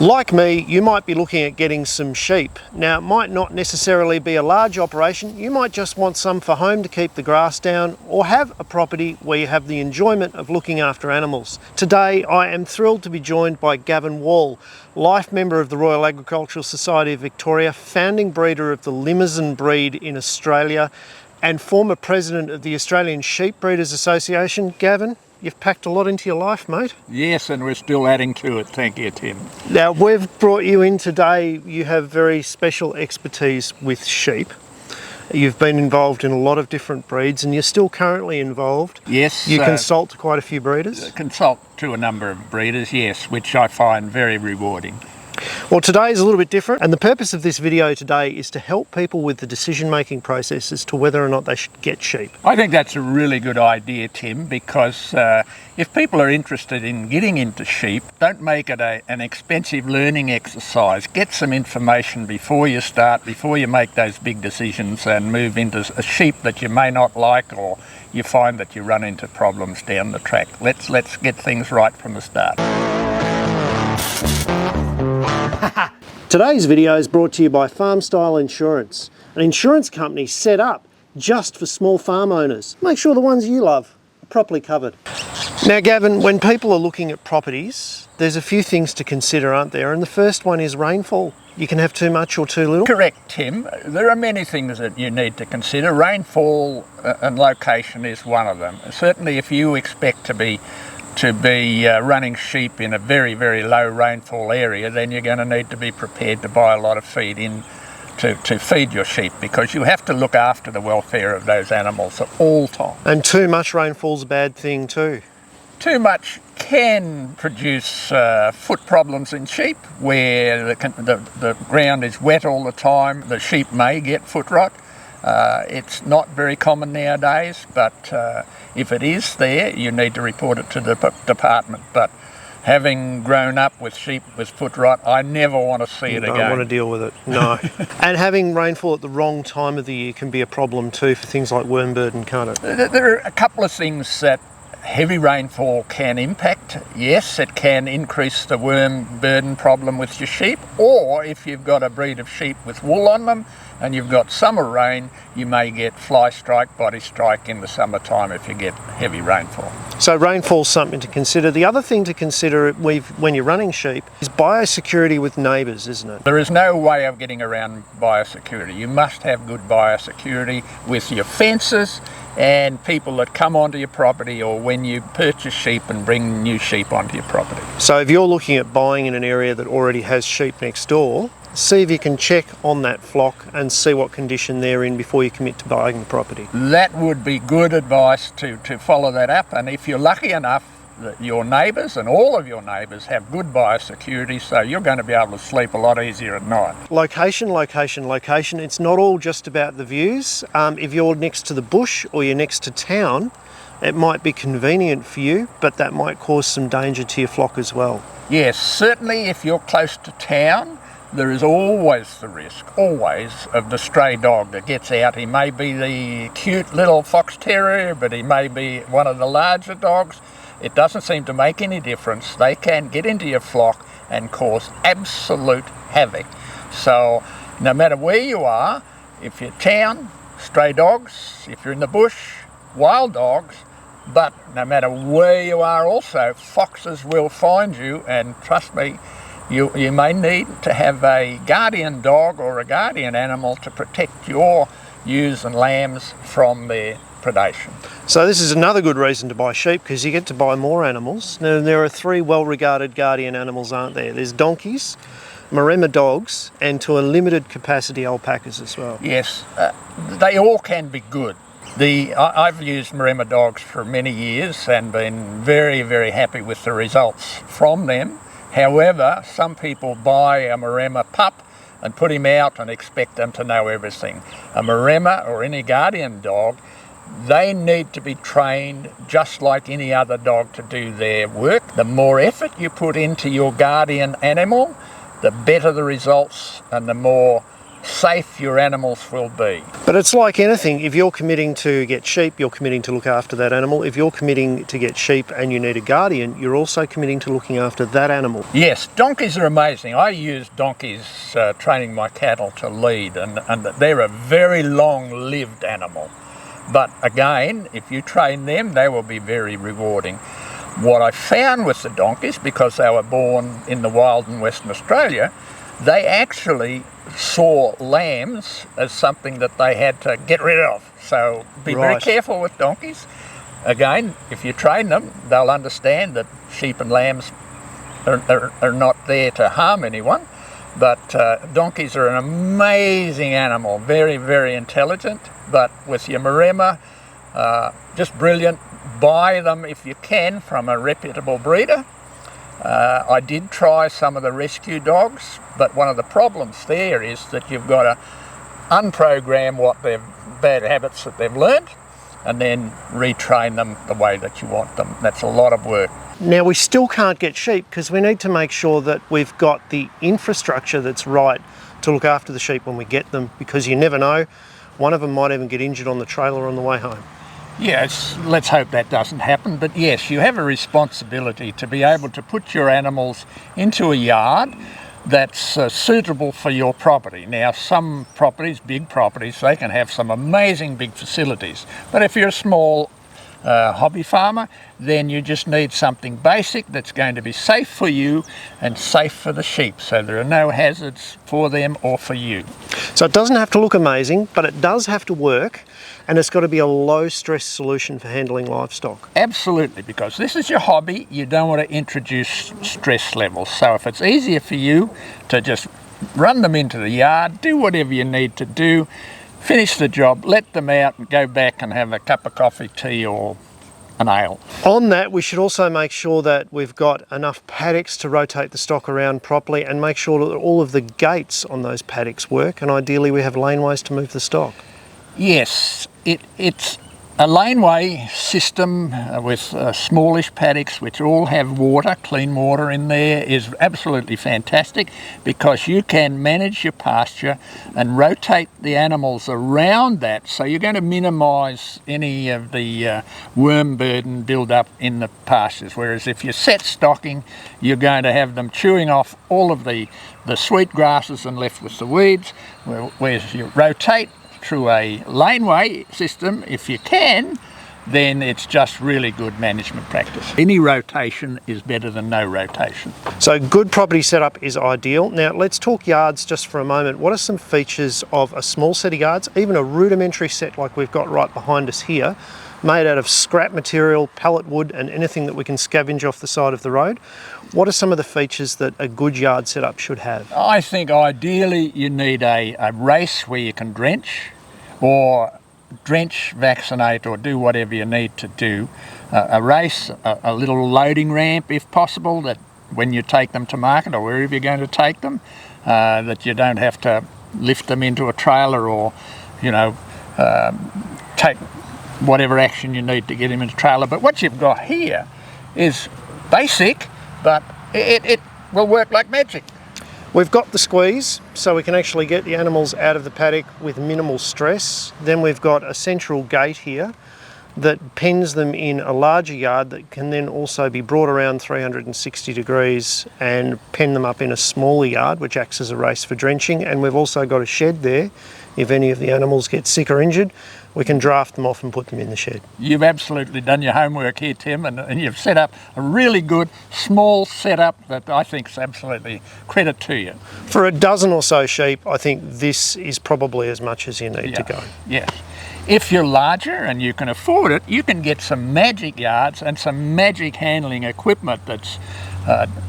Like me, you might be looking at getting some sheep. Now, it might not necessarily be a large operation. You might just want some for home to keep the grass down, or have a property where you have the enjoyment of looking after animals. Today, I am thrilled to be joined by Gavin Wall, life member of the Royal Agricultural Society of Victoria, founding breeder of the Limousin breed in Australia, and former president of the Australian Sheep Breeders Association. Gavin, you've packed a lot into your life, mate. Yes, and we're still adding to it. Thank you, Tim. Now, we've brought you in today. You have very special expertise with sheep. You've been involved in a lot of different breeds, and you're still currently involved. Yes. You consult to quite a few breeders? Consult to a number of breeders, yes, which I find very rewarding. Well, today is a little bit different, and the purpose of this video today is to help people with the decision-making process as to whether or not they should get sheep. I think that's a really good idea, Tim, because if people are interested in getting into sheep, don't make it an expensive learning exercise. Get some information before you start, before you make those big decisions and move into a sheep that you may not like, or you find that you run into problems down the track. Let's get things right from the start. Today's video is brought to you by Farm Style Insurance, an insurance company set up just for small farm owners. Make sure the ones you love are properly covered. Now, Gavin, when people are looking at properties, there's a few things to consider, aren't there? And the first one is rainfall. You can have too much or too little. Correct, Tim. There are many things that you need to consider. Rainfall and location is one of them. Certainly if you expect to be running sheep in a very, very low rainfall area, then you're going to need to be prepared to buy a lot of feed in to feed your sheep, because you have to look after the welfare of those animals at all times. And too much rainfall's a bad thing too. Too much can produce foot problems in sheep, where the ground is wet all the time. The sheep may get foot rot. It's not very common nowadays, but if it is there, you need to report it to the department. But having grown up with sheep with foot rot, I never want to see it again. I don't want to deal with it, no. And having rainfall at the wrong time of the year can be a problem too for things like worm burden, can't it? There are a couple of things that heavy rainfall can impact. Yes, it can increase the worm burden problem with your sheep, or if you've got a breed of sheep with wool on them and you've got summer rain, you may get fly strike, body strike in the summertime if you get heavy rainfall. So rainfall's something to consider. The other thing to consider when you're running sheep is biosecurity with neighbours, isn't it? There is no way of getting around biosecurity. You must have good biosecurity with your fences and people that come onto your property, or when you purchase sheep and bring new sheep onto your property. So if you're looking at buying in an area that already has sheep next door, see if you can check on that flock and see what condition they're in before you commit to buying the property. That would be good advice to follow that up, and if you're lucky enough that your neighbours and all of your neighbours have good biosecurity, so you're going to be able to sleep a lot easier at night. Location, location, location. It's not all just about the views. If you're next to the bush or you're next to town, it might be convenient for you, but that might cause some danger to your flock as well. Yes, certainly if you're close to town, there is always the risk, always, of the stray dog that gets out. He may be the cute little fox terrier, but he may be one of the larger dogs. It doesn't seem to make any difference. They can get into your flock and cause absolute havoc. So no matter where you are, if you're town, stray dogs, if you're in the bush, wild dogs, but no matter where you are also, foxes will find you, and trust me, you may need to have a guardian dog or a guardian animal to protect your ewes and lambs from their predation. So this is another good reason to buy sheep, because you get to buy more animals. Now, there are three well-regarded guardian animals, aren't there? There's donkeys, Maremma dogs, and to a limited capacity alpacas as well. Yes, they all can be good. I've used Maremma dogs for many years and been very, very happy with the results from them. However, some people buy a Maremma pup and put him out and expect them to know everything. A Maremma or any guardian dog, they need to be trained just like any other dog to do their work. The more effort you put into your guardian animal, the better the results and the more safe your animals will be. But it's like anything, if you're committing to get sheep, you're committing to look after that animal. If you're committing to get sheep and you need a guardian, you're also committing to looking after that animal. Yes, donkeys are amazing. I use donkeys training my cattle to lead, and they're a very long-lived animal. But again, if you train them, they will be very rewarding. What I found with the donkeys, because they were born in the wild in Western Australia, they actually saw lambs as something that they had to get rid of. So be very careful with donkeys. Again, if you train them, they'll understand that sheep and lambs are not there to harm anyone. But donkeys are an amazing animal, very, very intelligent. But with your Maremma, just brilliant. Buy them if you can from a reputable breeder. I did try some of the rescue dogs, but one of the problems there is that you've got to unprogram what their bad habits that they've learned and then retrain them the way that you want them. That's a lot of work. Now, we still can't get sheep because we need to make sure that we've got the infrastructure that's right to look after the sheep when we get them, because you never know, one of them might even get injured on the trailer on the way home. Yes, let's hope that doesn't happen. But yes, you have a responsibility to be able to put your animals into a yard that's suitable for your property. Now, some properties, big properties, they can have some amazing big facilities. But if you're a small hobby farmer, then you just need something basic that's going to be safe for you and safe for the sheep, so there are no hazards for them or for you. So it doesn't have to look amazing, but it does have to work, and it's got to be a low stress solution for handling livestock. Absolutely, because this is your hobby, you don't want to introduce stress levels. So if it's easier for you to just run them into the yard, do whatever you need to do, finish the job, let them out and go back and have a cup of coffee, tea or an ale. On that, we should also make sure that we've got enough paddocks to rotate the stock around properly, and make sure that all of the gates on those paddocks work, and ideally we have laneways to move the stock. Yes, it's a laneway system with smallish paddocks which all have water, clean water in there, is absolutely fantastic, because you can manage your pasture and rotate the animals around that, so you're going to minimise any of the worm burden build up in the pastures. Whereas if you set stocking, you're going to have them chewing off all of the sweet grasses and left with the weeds, whereas you rotate through a laneway system, if you can, then it's just really good management practice. Any rotation is better than no rotation. So good property setup is ideal. Now let's talk yards just for a moment. What are some features of a small set of yards, even a rudimentary set like we've got right behind us here, made out of scrap material, pallet wood and anything that we can scavenge off the side of the road? What are some of the features that a good yard setup should have? I think ideally you need a race where you can drench, or drench, vaccinate, or do whatever you need to do. A race, a little loading ramp if possible, that when you take them to market or wherever you're going to take them, that you don't have to lift them into a trailer or, take whatever action you need to get them into a trailer. But what you've got here is basic, but it will work like magic. We've got the squeeze, so we can actually get the animals out of the paddock with minimal stress. Then we've got a central gate here that pens them in a larger yard that can then also be brought around 360 degrees and pen them up in a smaller yard, which acts as a race for drenching. And we've also got a shed there. If any of the animals get sick or injured, we can draft them off and put them in the shed. You've absolutely done your homework here, Tim, and you've set up a really good small setup that I think is absolutely credit to you. For a dozen or so sheep, I think this is probably as much as you need to go. Yes. If you're larger and you can afford it, you can get some magic yards and some magic handling equipment that's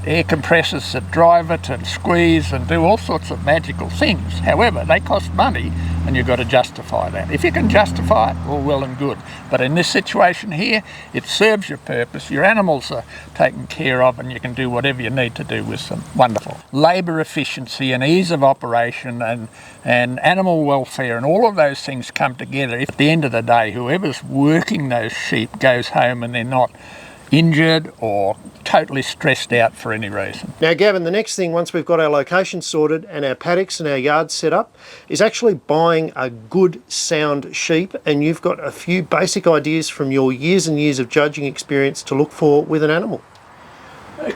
air compressors that drive it and squeeze and do all sorts of magical things. However, they cost money and you've got to justify that. If you can justify it, all well and good. But in this situation here, it serves your purpose. Your animals are taken care of and you can do whatever you need to do with them. Wonderful. Labour efficiency and ease of operation and animal welfare and all of those things come together. If at the end of the day, whoever's working those sheep goes home and they're not injured or totally stressed out for any reason. Now Gavin, the next thing, once we've got our location sorted and our paddocks and our yards set up, is actually buying a good sound sheep, and you've got a few basic ideas from your years and years of judging experience to look for with an animal.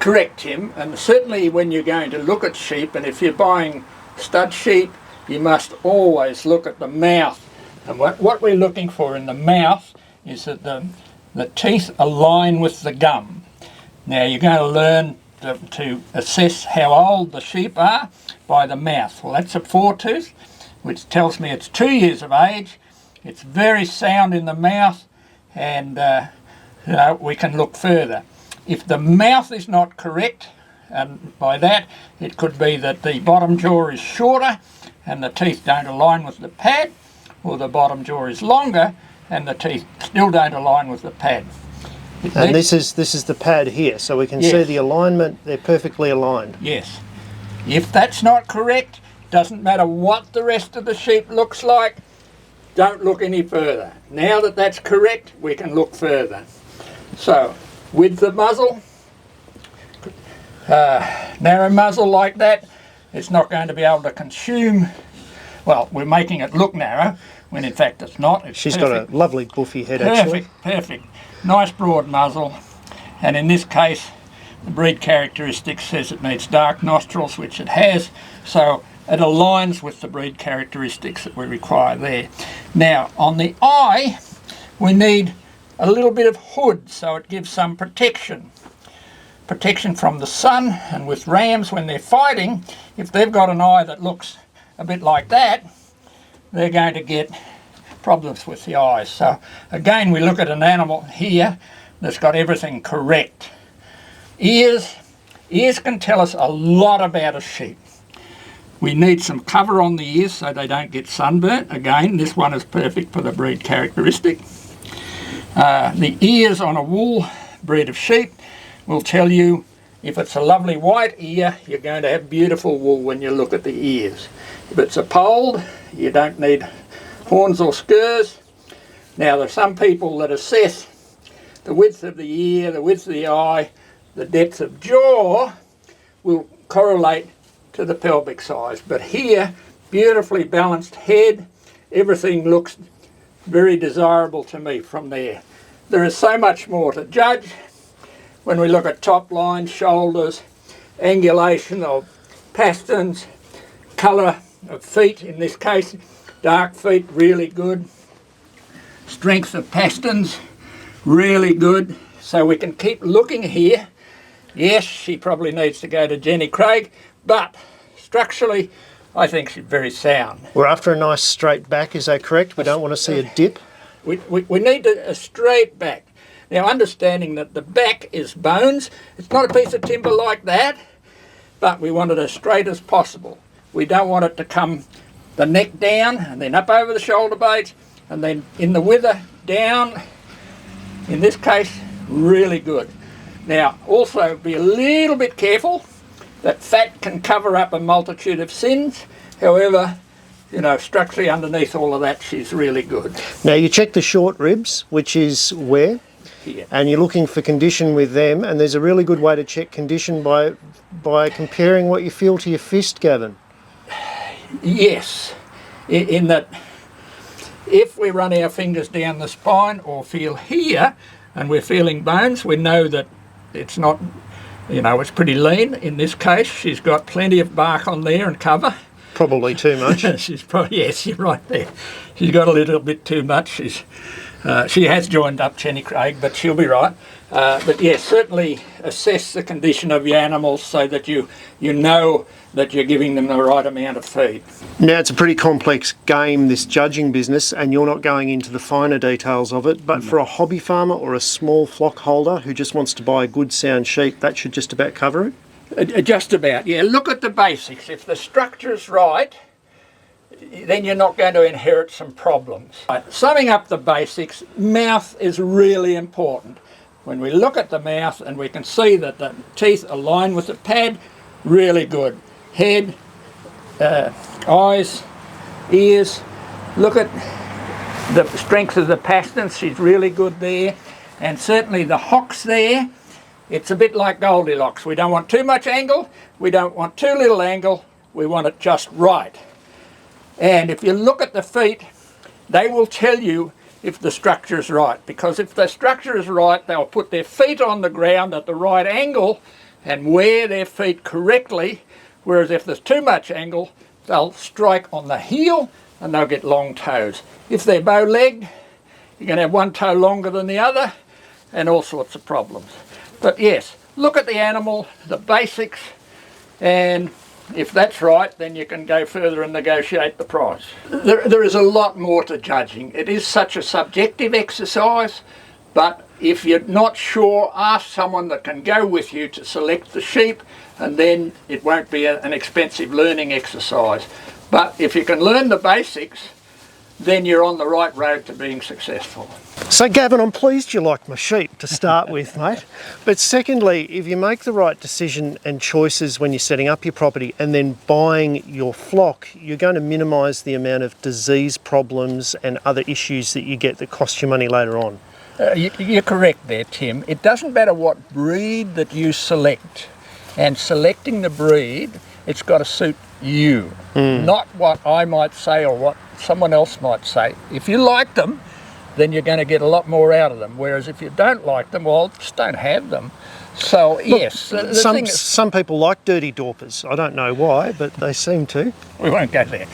Correct, Tim, and certainly when you're going to look at sheep, and if you're buying stud sheep, you must always look at the mouth. And what we're looking for in the mouth is that the teeth align with the gum. Now you're going to learn to assess how old the sheep are by the mouth. Well, that's a 4-tooth, which tells me it's 2 years of age. It's very sound in the mouth, and we can look further. If the mouth is not correct, and by that it could be that the bottom jaw is shorter and the teeth don't align with the pad, or the bottom jaw is longer and the teeth still don't align with the pad. And this is the pad here, so we can see the alignment, they're perfectly aligned. Yes. If that's not correct, doesn't matter what the rest of the sheep looks like, don't look any further. Now that that's correct, we can look further. So, with the muzzle, narrow muzzle like that, it's not going to be able to consume, well, we're making it look narrow, when in fact it's not. She's got a lovely buffy head actually. Perfect. Nice broad muzzle, and in this case the breed characteristic says it needs dark nostrils, which it has, so it aligns with the breed characteristics that we require there. Now on the eye we need a little bit of hood, so it gives some protection from the sun, and with rams when they're fighting, if they've got an eye that looks a bit like that, they're going to get problems with the eyes. So again, we look at an animal here that's got everything correct. Ears can tell us a lot about a sheep. We need some cover on the ears so they don't get sunburnt. Again, this one is perfect for the breed characteristic. The ears on a wool breed of sheep will tell you if it's a lovely white ear, you're going to have beautiful wool when you look at the ears. If it's a polled, you don't need horns or skers. Now there's some people that assess the width of the ear, the width of the eye, the depth of jaw will correlate to the pelvic size. But here, beautifully balanced head, everything looks very desirable to me from there. There is so much more to judge when we look at top line, shoulders, angulation of pasterns, colour of feet, in this case dark feet, really good. Strength of pasterns, really good. So we can keep looking here. Yes, she probably needs to go to Jenny Craig, but structurally I think she's very sound. We're after a nice straight back, is that correct? We don't want to see a dip? We need a straight back. Now, understanding that the back is bones, it's not a piece of timber like that, but we want it as straight as possible. We don't want it to come the neck down and then up over the shoulder blades and then in the wither down. In this case, really good. Now, also be a little bit careful that fat can cover up a multitude of sins. However, you know, structurally underneath all of that, she's really good. Now, you check the short ribs, which is where? Here. And you're looking for condition with them, and there's a really good way to check condition by comparing what you feel to your fist, Gavin. Yes, in that if we run our fingers down the spine or feel here and we're feeling bones, we know that it's not, you know, it's pretty lean. In this case, she's got plenty of bark on there and cover. Probably too much. She's probably, yes, you're right there. She's got a little bit too much. She has joined up Jenny Craig, but she'll be right. But yes, certainly assess the condition of your animals so that you know that you're giving them the right amount of feed. Now, it's a pretty complex game, this judging business, and you're not going into the finer details of it, but for a hobby farmer or a small flock holder who just wants to buy a good sound sheep, that should just about cover it? Just about, yeah. Look at the basics. If the structure's right, then you're not going to inherit some problems. Right. Summing up the basics, mouth is really important. When we look at the mouth and we can see that the teeth align with the pad, really good. Head, eyes, ears, look at the strength of the pasterns, she's really good there. And certainly the hocks there, it's a bit like Goldilocks. We don't want too much angle, we don't want too little angle, we want it just right. And if you look at the feet, they will tell you if the structure is right, because if the structure is right, they'll put their feet on the ground at the right angle and wear their feet correctly, whereas if there's too much angle, they'll strike on the heel and they'll get long toes. If they're bow-legged, you're going to have one toe longer than the other and all sorts of problems. But yes, look at the animal, the basics, and if that's right, then you can go further and negotiate the price. There is a lot more to judging. It is such a subjective exercise, but if you're not sure, ask someone that can go with you to select the sheep, and then it won't be an expensive learning exercise. But if you can learn the basics, then you're on the right road to being successful. So Gavin, I'm pleased you like my sheep to start with, mate. But secondly, if you make the right decision and choices when you're setting up your property and then buying your flock, you're going to minimise the amount of disease problems and other issues that you get that cost you money later on. You're correct there, Tim. It doesn't matter what breed that you select, and selecting the breed, it's got to suit you, not what I might say or what someone else might say. If you like them, then you're going to get a lot more out of them, whereas if you don't like them, well, just don't have them. So look, yes, some people like dirty dorpers. I don't know why, but they seem to. We won't go there.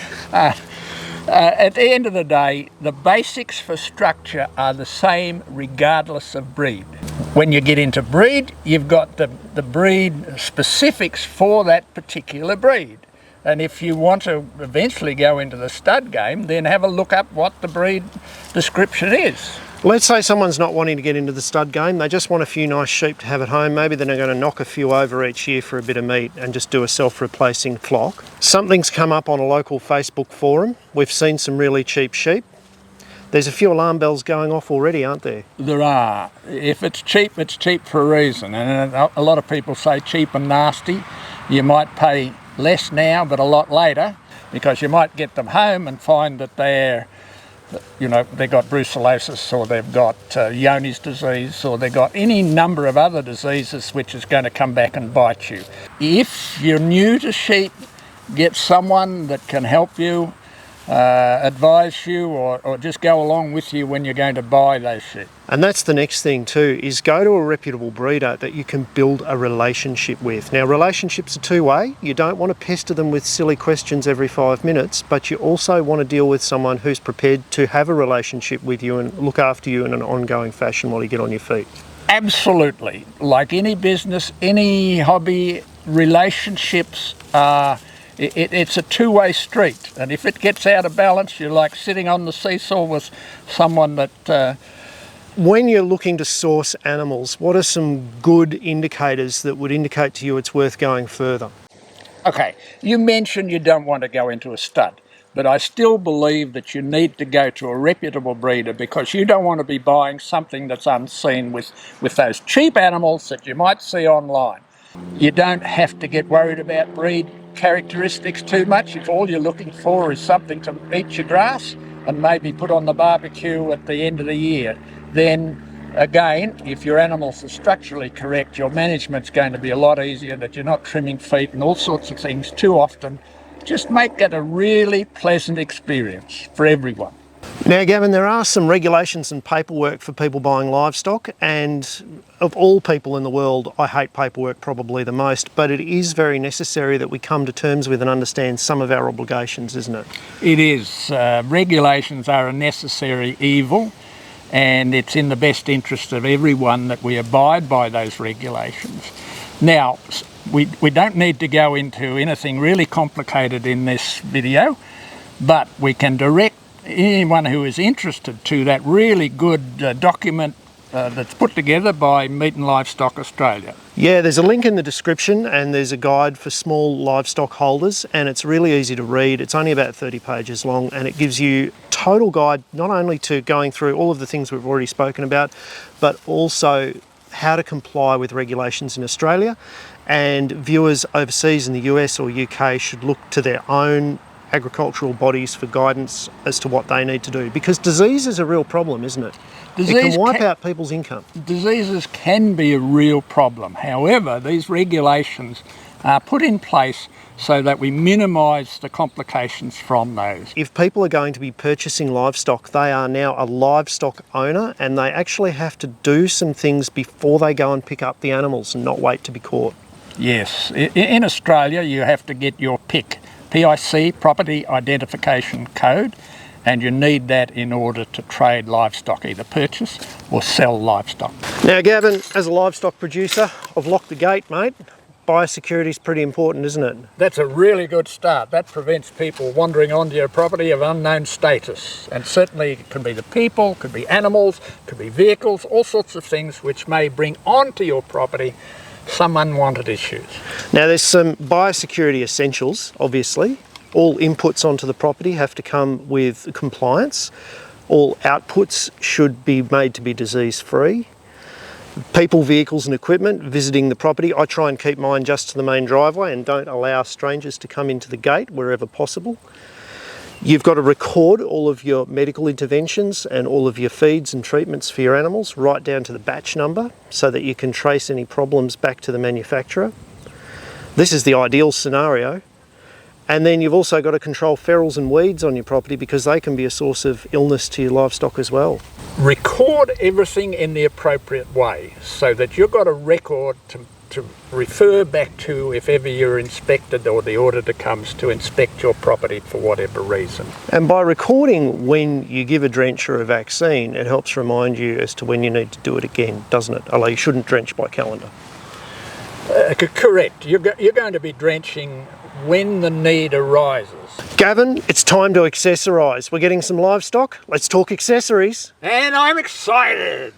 At the end of the day, the basics for structure are the same regardless of breed. When you get into breed, you've got the breed specifics for that particular breed. And if you want to eventually go into the stud game, then have a look up what the breed description is. Let's say someone's not wanting to get into the stud game, they just want a few nice sheep to have at home. Maybe they're going to knock a few over each year for a bit of meat and just do a self-replacing flock. Something's come up on a local Facebook forum. We've seen some really cheap sheep. There's a few alarm bells going off already, aren't there? There are. If it's cheap for a reason. And a lot of people say cheap and nasty. You might pay less now, but a lot later, because you might get them home and find that they've got brucellosis, or they've got Johne's disease, or they've got any number of other diseases which is going to come back and bite you. If you're new to sheep, get someone that can help you, advise you, or just go along with you when you're going to buy those sheep. And that's the next thing too, is go to a reputable breeder that you can build a relationship with. Now, relationships are two-way. You don't want to pester them with silly questions every 5 minutes, but you also want to deal with someone who's prepared to have a relationship with you and look after you in an ongoing fashion while you get on your feet. Absolutely. Like any business, any hobby, relationships are... It's a two-way street, and if it gets out of balance, you're like sitting on the seesaw with someone that... When you're looking to source animals, what are some good indicators that would indicate to you it's worth going further? Okay, you mentioned you don't want to go into a stud, but I still believe that you need to go to a reputable breeder, because you don't want to be buying something that's unseen with those cheap animals that you might see online. You don't have to get worried about breed characteristics too much. If all you're looking for is something to eat your grass and maybe put on the barbecue at the end of the year, then again, if your animals are structurally correct, your management's going to be a lot easier, that you're not trimming feet and all sorts of things too often. Just make it a really pleasant experience for everyone. Now, Gavin, there are some regulations and paperwork for people buying livestock, and of all people in the world, I hate paperwork probably the most, but it is very necessary that we come to terms with and understand some of our obligations, isn't it? It is. Regulations are a necessary evil, and it's in the best interest of everyone that we abide by those regulations. Now, we don't need to go into anything really complicated in this video, but we can direct anyone who is interested to that really good document that's put together by Meat and Livestock Australia. Yeah, there's a link in the description, and there's a guide for small livestock holders, and it's really easy to read. It's only about 30 pages long, and it gives you total guide not only to going through all of the things we've already spoken about, but also how to comply with regulations in Australia. And viewers overseas in the US or UK should look to their own agricultural bodies for guidance as to what they need to do, because disease is a real problem, isn't it? It can wipe out people's income. Diseases can be a real problem. However, these regulations are put in place so that we minimise the complications from those. If people are going to be purchasing livestock, they are now a livestock owner, and they actually have to do some things before they go and pick up the animals and not wait to be caught. Yes, in Australia you have to get your PIC, PIC, Property Identification Code, and you need that in order to trade livestock, either purchase or sell livestock. Now Gavin, as a livestock producer, I've locked the gate, mate. Biosecurity is pretty important, isn't it? That's a really good start. That prevents people wandering onto your property of unknown status. And certainly it can be the people, could be animals, could be vehicles, all sorts of things which may bring onto your property some unwanted issues. Now there's some biosecurity essentials, obviously. All inputs onto the property have to come with compliance. All outputs should be made to be disease-free. People, vehicles and equipment visiting the property, I try and keep mine just to the main driveway and don't allow strangers to come into the gate wherever possible. You've got to record all of your medical interventions and all of your feeds and treatments for your animals right down to the batch number so that you can trace any problems back to the manufacturer. This is the ideal scenario. And then you've also got to control ferals and weeds on your property because they can be a source of illness to your livestock as well. Record everything in the appropriate way so that you've got a record to refer back to if ever you're inspected or the auditor comes to inspect your property for whatever reason. And by recording when you give a drench or a vaccine, it helps remind you as to when you need to do it again, doesn't it? Although you shouldn't drench by calendar. Correct. You're going to be drenching when the need arises. Gavin, it's time to accessorise. We're getting some livestock. Let's talk accessories. And I'm excited!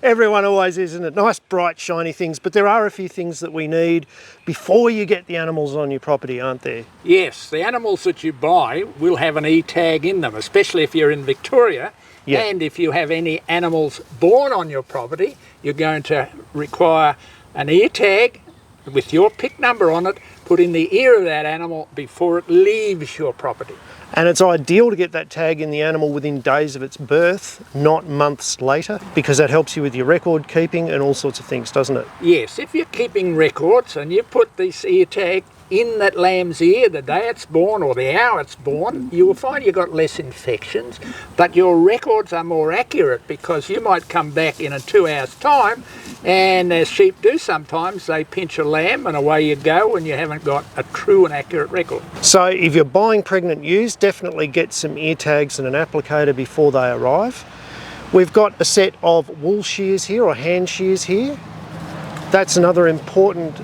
Everyone always is, isn't it? Nice, bright, shiny things, but there are a few things that we need before you get the animals on your property, aren't there? Yes, the animals that you buy will have an E-tag in them, especially if you're in Victoria. Yeah. And if you have any animals born on your property, you're going to require an ear tag with your PIC number on it, put in the ear of that animal before it leaves your property. And it's ideal to get that tag in the animal within days of its birth, not months later, because that helps you with your record keeping and all sorts of things, doesn't it? Yes, if you're keeping records and you put this ear tag in that lamb's ear the day it's born or the hour it's born, you will find you've got less infections, but your records are more accurate because you might come back in 2 hours' time, and as sheep do sometimes, they pinch a lamb and away you go and you haven't got a true and accurate record. So if you're buying pregnant ewes, definitely get some ear tags and an applicator before they arrive. We've got a set of wool shears here, or hand shears here. That's another important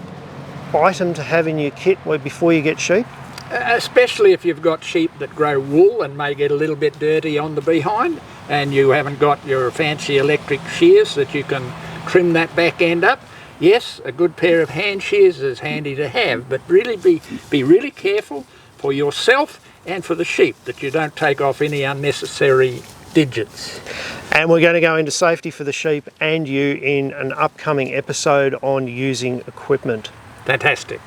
item to have in your kit before you get sheep. Especially if you've got sheep that grow wool and may get a little bit dirty on the behind and you haven't got your fancy electric shears that you can trim that back end up. Yes, a good pair of hand shears is handy to have, but really be really careful for yourself and for the sheep that you don't take off any unnecessary digits. And we're going to go into safety for the sheep and you in an upcoming episode on using equipment. Fantastic.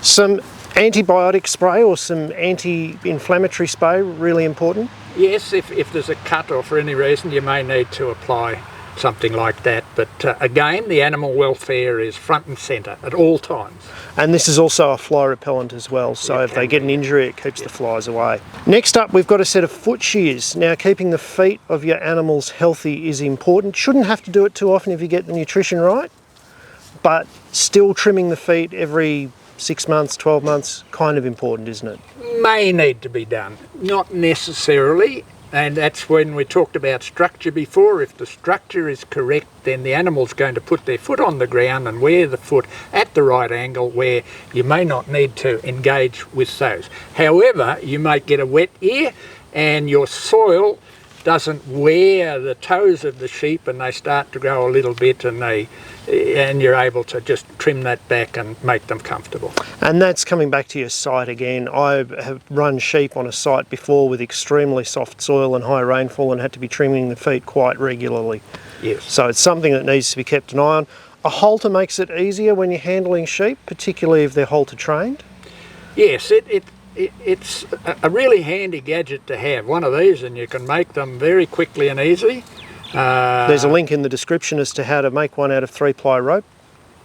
Some antibiotic spray or some anti-inflammatory spray, really important? Yes, if there's a cut or for any reason you may need to apply something like that, but again, the animal welfare is front and centre at all times. And this is also a fly repellent as well, so if they get an injury it keeps the flies away. Next up, we've got a set of foot shears. Now, keeping the feet of your animals healthy is important. Shouldn't have to do it too often if you get the nutrition right, but still trimming the feet every 6 months, 12 months, kind of important, isn't it? May need to be done, not necessarily, and that's when we talked about structure before. If the structure is correct, then the animal's going to put their foot on the ground and wear the foot at the right angle where you may not need to engage with those. However, you might get a wet ear and your soil doesn't wear the toes of the sheep and they start to grow a little bit and you're able to just trim that back and make them comfortable. And that's coming back to your site again. I have run sheep on a site before with extremely soft soil and high rainfall and had to be trimming the feet quite regularly. Yes. So it's something that needs to be kept an eye on. A halter makes it easier when you're handling sheep, particularly if they're halter trained. Yes, it's a really handy gadget to have, one of these, and you can make them very quickly and easy. There's a link in the description as to how to make one out of 3-ply rope.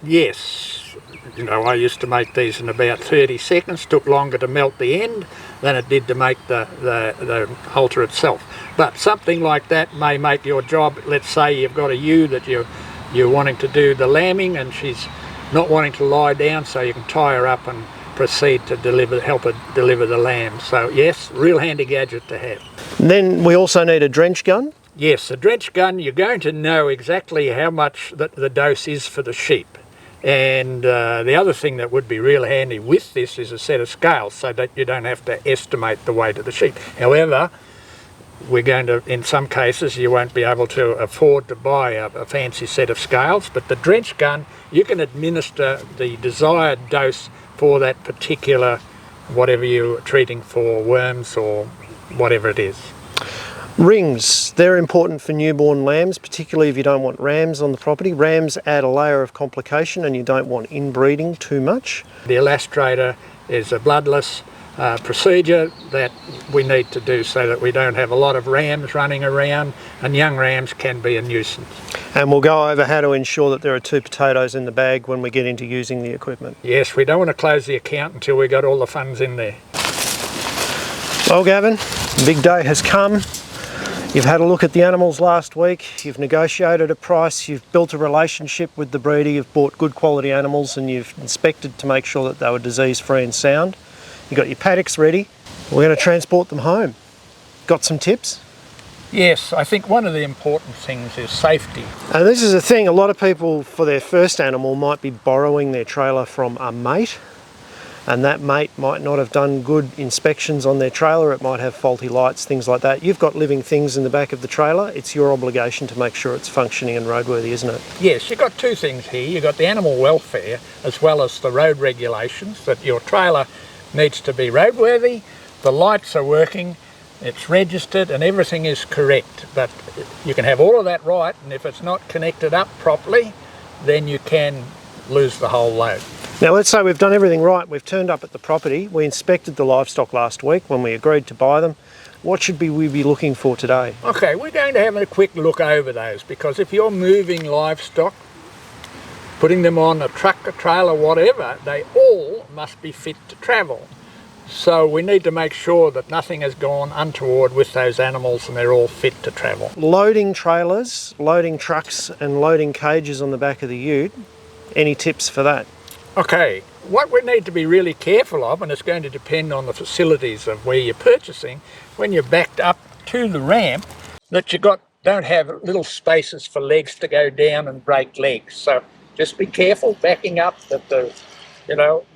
Yes, you know, I used to make these in about 30 seconds. Took longer to melt the end than it did to make the halter itself. But something like that may make your job. Let's say you've got a ewe that you're wanting to do the lambing, and she's not wanting to lie down, so you can tie her up and proceed to help her deliver the lamb. So yes, real handy gadget to have. And then we also need a drench gun. Yes, a drench gun, you're going to know exactly how much the dose is for the sheep. And the other thing that would be real handy with this is a set of scales, so that you don't have to estimate the weight of the sheep. However, we're going to, in some cases, you won't be able to afford to buy a fancy set of scales, but the drench gun, you can administer the desired dose for that particular, whatever you're treating for, worms or whatever it is. Rings, they're important for newborn lambs, particularly if you don't want rams on the property. Rams add a layer of complication and you don't want inbreeding too much. The elastrator is a bloodless procedure that we need to do so that we don't have a lot of rams running around, and young rams can be a nuisance. And we'll go over how to ensure that there are 2 potatoes in the bag when we get into using the equipment. Yes, we don't want to close the account until we got all the funds in there. Well, Gavin, the big day has come. You've had a look at the animals last week, you've negotiated a price, you've built a relationship with the breeder, you've bought good quality animals, and you've inspected to make sure that they were disease free and sound. You've got your paddocks ready. We're going to transport them home. Got some tips? Yes, I think one of the important things is safety. And this is a thing, a lot of people for their first animal might be borrowing their trailer from a mate, and that mate might not have done good inspections on their trailer. It might have faulty lights, things like that. You've got living things in the back of the trailer. It's your obligation to make sure it's functioning and roadworthy, isn't it? Yes, you've got 2 things here. You've got the animal welfare as well as the road regulations, that your trailer needs to be roadworthy, the lights are working, it's registered and everything is correct. But you can have all of that right, and if it's not connected up properly, then you can lose the whole load. Now let's say we've done everything right, we've turned up at the property, we inspected the livestock last week when we agreed to buy them. What should we be looking for today? Okay, we're going to have a quick look over those, because if you're moving livestock, putting them on a truck, a trailer, whatever, they all must be fit to travel. So we need to make sure that nothing has gone untoward with those animals and they're all fit to travel. Loading trailers, loading trucks and loading cages on the back of the ute, any tips for that? Okay, what we need to be really careful of, and it's going to depend on the facilities of where you're purchasing, when you're backed up to the ramp, that you don't have little spaces for legs to go down and break legs. So just be careful backing up, that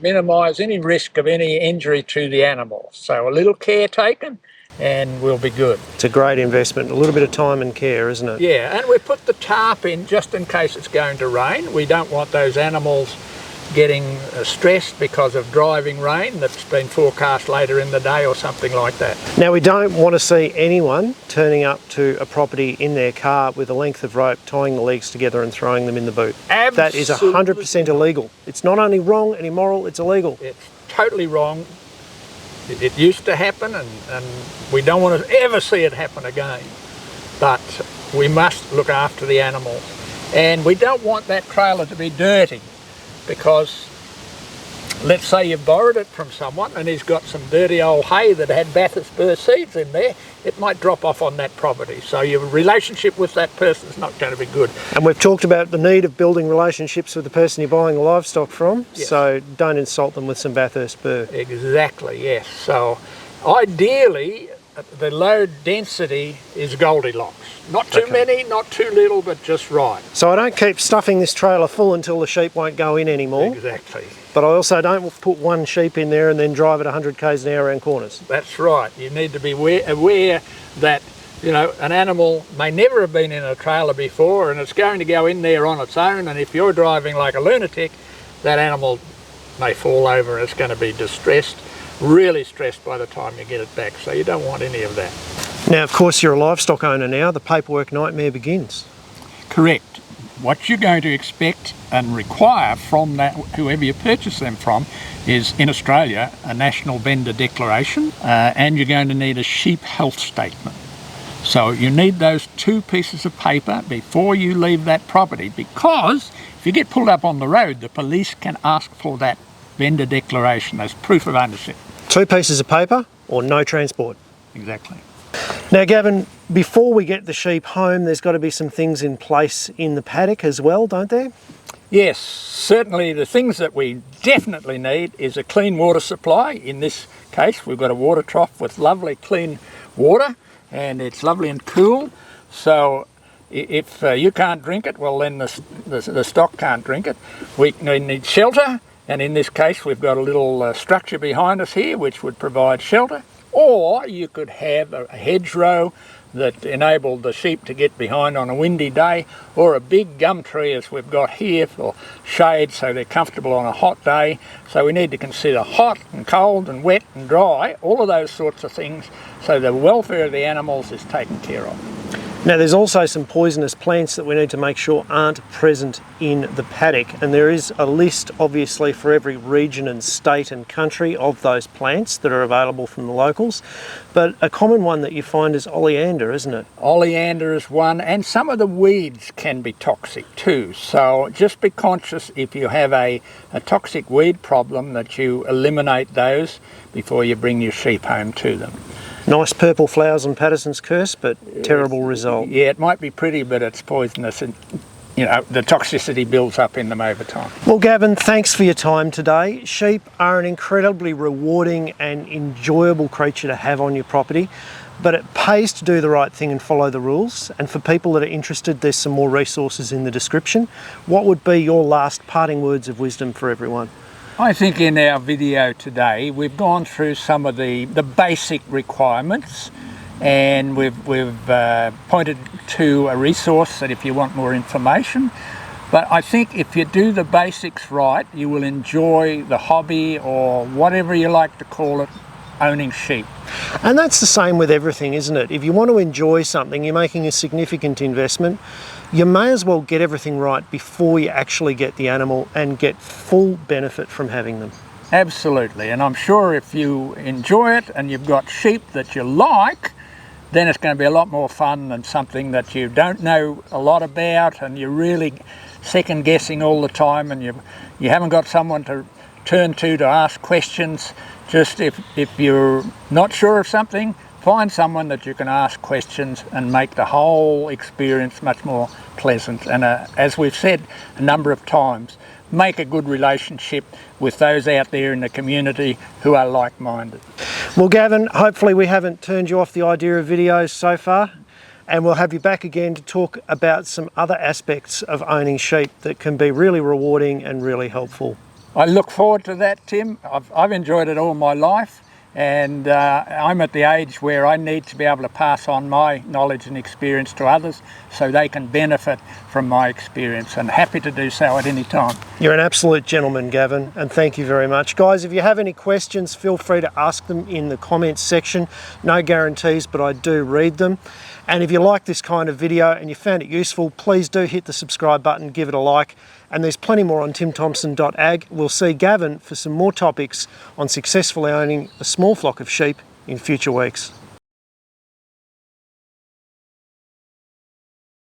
minimise any risk of any injury to the animal. So a little care taken and we'll be good. It's a great investment, a little bit of time and care, isn't it? Yeah, and we put the tarp in just in case it's going to rain. We don't want those animals getting stressed because of driving rain that's been forecast later in the day or something like that. Now we don't want to see anyone turning up to a property in their car with a length of rope, tying the legs together and throwing them in the boot. Absolutely. That is 100% illegal. It's not only wrong and immoral, it's illegal. It's totally wrong. It used to happen, and we don't want to ever see it happen again. But we must look after the animals. And we don't want that trailer to be dirty, because let's say you've borrowed it from someone and he's got some dirty old hay that had Bathurst burr seeds in there, it might drop off on that property. So your relationship with that person is not going to be good. And we've talked about the need of building relationships with the person you're buying the livestock from, yes. So don't insult them with some Bathurst burr. Exactly, yes. So ideally, the load density is Goldilocks. Not too many, not too little, but just right. So I don't keep stuffing this trailer full until the sheep won't go in anymore. Exactly. But I also don't put one sheep in there and then drive at 100 k's an hour around corners. That's right. You need to be aware that, an animal may never have been in a trailer before and it's going to go in there on its own, and if you're driving like a lunatic, that animal may fall over and it's going to be distressed, really stressed by the time you get it back. So you don't want any of that. Now, of course, you're a livestock owner now. The paperwork nightmare begins. Correct. what you're going to expect and require from that, whoever you purchase them from, is in Australia a national vendor declaration, and you're going to need a sheep health statement. So you need those two pieces of paper before you leave that property, because if you get pulled up on the road, the police can ask for that vendor declaration as proof of ownership. 2 pieces of paper or no transport. Exactly. Now Gavin, before we get the sheep home, there's got to be some things in place in the paddock as well, don't there? Yes, certainly the things that we definitely need is a clean water supply. In this case, we've got a water trough with lovely clean water, and it's lovely and cool. So if you can't drink it, well then the stock can't drink it. We need shelter, and in this case we've got a little structure behind us here which would provide shelter. Or you could have a hedgerow that enabled the sheep to get behind on a windy day, or a big gum tree as we've got here for shade so they're comfortable on a hot day. So we need to consider hot and cold and wet and dry, all of those sorts of things, so the welfare of the animals is taken care of. Now there's also some poisonous plants that we need to make sure aren't present in the paddock, and there is a list obviously for every region and state and country of those plants that are available from the locals, but a common one that you find is oleander, isn't it? Oleander is one, and some of the weeds can be toxic too, so just be conscious if you have a toxic weed problem that you eliminate those before you bring your sheep home to them. Nice purple flowers on Patterson's curse, but terrible result. Yeah, it might be pretty, but it's poisonous, and you know, the toxicity builds up in them over time. Well Gavin, thanks for your time today. Sheep are an incredibly rewarding and enjoyable creature to have on your property, but it pays to do the right thing and follow the rules. And for people that are interested, there's some more resources in the description. What would be your last parting words of wisdom for everyone? I think in our video today we've gone through some of the basic requirements, and we've pointed to a resource that if you want more information. But I think if you do the basics right, you will enjoy the hobby, or whatever you like to call it, owning sheep. And that's the same with everything, isn't it? If you want to enjoy something, you're making a significant investment, you may as well get everything right before you actually get the animal and get full benefit from having them. Absolutely, and I'm sure if you enjoy it and you've got sheep that you like, then it's going to be a lot more fun than something that you don't know a lot about and you're really second guessing all the time, and you haven't got someone to turn to ask questions. Just if you're not sure of something, find someone that you can ask questions and make the whole experience much more pleasant. And as we've said a number of times, make a good relationship with those out there in the community who are like-minded. Well Gavin, hopefully we haven't turned you off the idea of videos so far, and we'll have you back again to talk about some other aspects of owning sheep that can be really rewarding and really helpful. I look forward to that, Tim. I've enjoyed it all my life, and I'm at the age where I need to be able to pass on my knowledge and experience to others so they can benefit from my experience, and happy to do so at any time. You're an absolute gentleman, Gavin, and thank you very much. Guys, if you have any questions, feel free to ask them in the comments section. No guarantees, but I do read them. And if you like this kind of video and you found it useful, please do hit the subscribe button, give it a like. And there's plenty more on timthompson.ag. We'll see Gavin for some more topics on successfully owning a small flock of sheep in future weeks.